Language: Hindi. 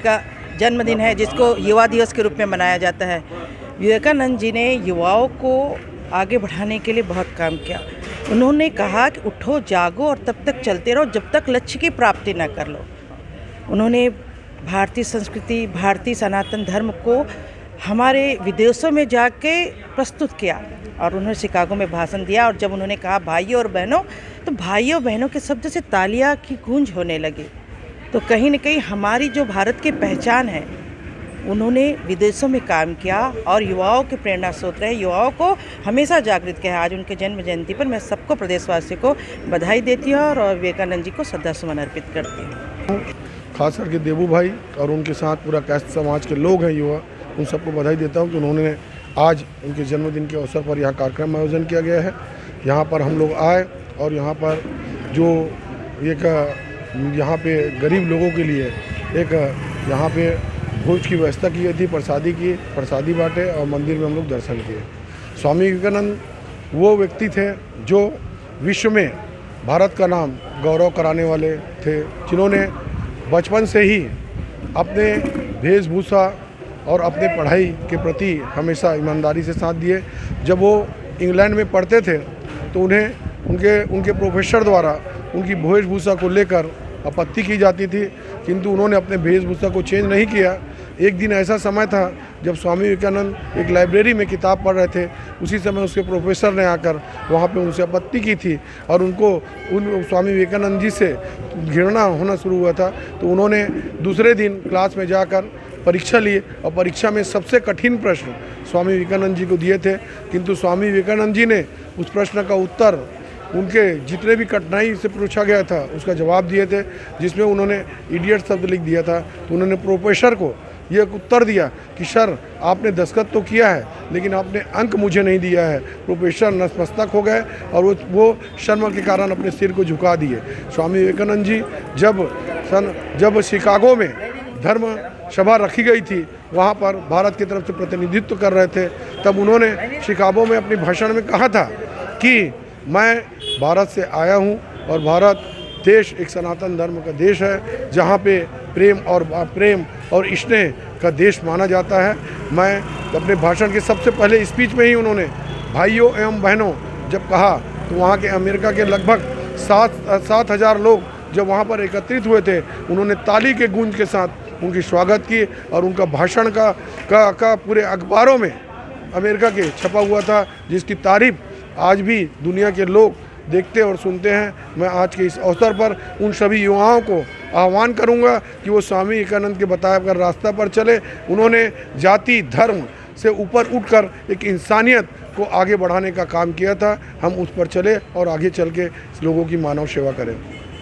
का जन्मदिन है, जिसको युवा दिवस के रूप में मनाया जाता है। विवेकानंद जी ने युवाओं को आगे बढ़ाने के लिए बहुत काम किया। उन्होंने कहा कि उठो जागो और तब तक चलते रहो जब तक लक्ष्य की प्राप्ति न कर लो। उन्होंने भारतीय संस्कृति, भारतीय सनातन धर्म को हमारे विदेशों में जाके प्रस्तुत किया और उन्होंने शिकागो में भाषण दिया। और जब उन्होंने कहा भाइयों और बहनों, तो भाइयों बहनों के शब्द से तालियां की गूंज होने लगी। तो कहीं न कहीं हमारी जो भारत की पहचान है, उन्होंने विदेशों में काम किया और युवाओं के प्रेरणा स्रोत रहे, युवाओं को हमेशा जागृत किया। आज उनके जन्म जयंती पर मैं सबको, प्रदेशवासियों को बधाई देती हूँ और विवेकानंद जी को श्रद्धासुमन अर्पित करती हूँ। खास करके देबू भाई और उनके साथ पूरा कैस्ट समाज के लोग हैं, युवा, उन सबको बधाई देता हूँ कि उन्होंने आज उनके जन्मदिन के अवसर पर यहाँ कार्यक्रम आयोजन किया गया है। यहाँ पर हम लोग आए और यहाँ पर जो एक यहाँ पे गरीब लोगों के लिए एक यहाँ पे भोज की व्यवस्था की गई थी, प्रसादी बांटे और मंदिर में हम लोग दर्शन किए। स्वामी विवेकानंद वो व्यक्ति थे जो विश्व में भारत का नाम गौरव कराने वाले थे, जिन्होंने बचपन से ही अपने वेशभूषा और अपने पढ़ाई के प्रति हमेशा ईमानदारी से साथ दिए। जब वो इंग्लैंड में पढ़ते थे तो उन्हें उनके प्रोफेसर द्वारा उनकी वेशभूषा को लेकर आपत्ति की जाती थी, किंतु उन्होंने अपने वेशभूषा को चेंज नहीं किया। एक दिन ऐसा समय था जब स्वामी विवेकानंद एक लाइब्रेरी में किताब पढ़ रहे थे, उसी समय उसके प्रोफेसर ने आकर वहाँ पे उनसे आपत्ति की थी और उन स्वामी विवेकानंद जी से घृणा होना शुरू हुआ था। तो उन्होंने दूसरे दिन क्लास में जाकर परीक्षा ली और परीक्षा में सबसे कठिन प्रश्न स्वामी विवेकानंद जी को दिए थे, किंतु स्वामी विवेकानंद जी ने उस प्रश्न का उत्तर उनके जितने भी कठिनाई से पूछा गया था उसका जवाब दिए थे, जिसमें उन्होंने इडियट शब्द लिख दिया था। तो उन्होंने प्रोफेसर को ये उत्तर दिया कि सर, आपने दस्तखत तो किया है लेकिन आपने अंक मुझे नहीं दिया है। प्रोफेसर नतमस्तक हो गए और वो शर्म के कारण अपने सिर को झुका दिए। स्वामी विवेकानंद जी जब शिकागो में धर्म सभा रखी गई थी, वहाँ पर भारत की तरफ से प्रतिनिधित्व कर रहे थे, तब उन्होंने शिकागो में अपने भाषण में कहा था कि मैं भारत से आया हूँ और भारत देश एक सनातन धर्म का देश है, जहाँ पे प्रेम और स्नेह का देश माना जाता है। मैं अपने भाषण के सबसे पहले स्पीच में ही उन्होंने भाइयों एवं बहनों जब कहा, तो वहाँ के अमेरिका के लगभग 7,000 लोग जब वहाँ पर एकत्रित हुए थे, उन्होंने ताली के गूंज के साथ उनकी स्वागत की और उनका भाषण का पूरे अखबारों में अमेरिका के छपा हुआ था, जिसकी तारीफ आज भी दुनिया के लोग देखते और सुनते हैं। मैं आज के इस अवसर पर उन सभी युवाओं को आह्वान करूंगा कि वो स्वामी विवेकानंद के बताए गए रास्ता पर चले। उन्होंने जाति धर्म से ऊपर उठकर एक इंसानियत को आगे बढ़ाने का काम किया था। हम उस पर चले और आगे चल के लोगों की मानव सेवा करें।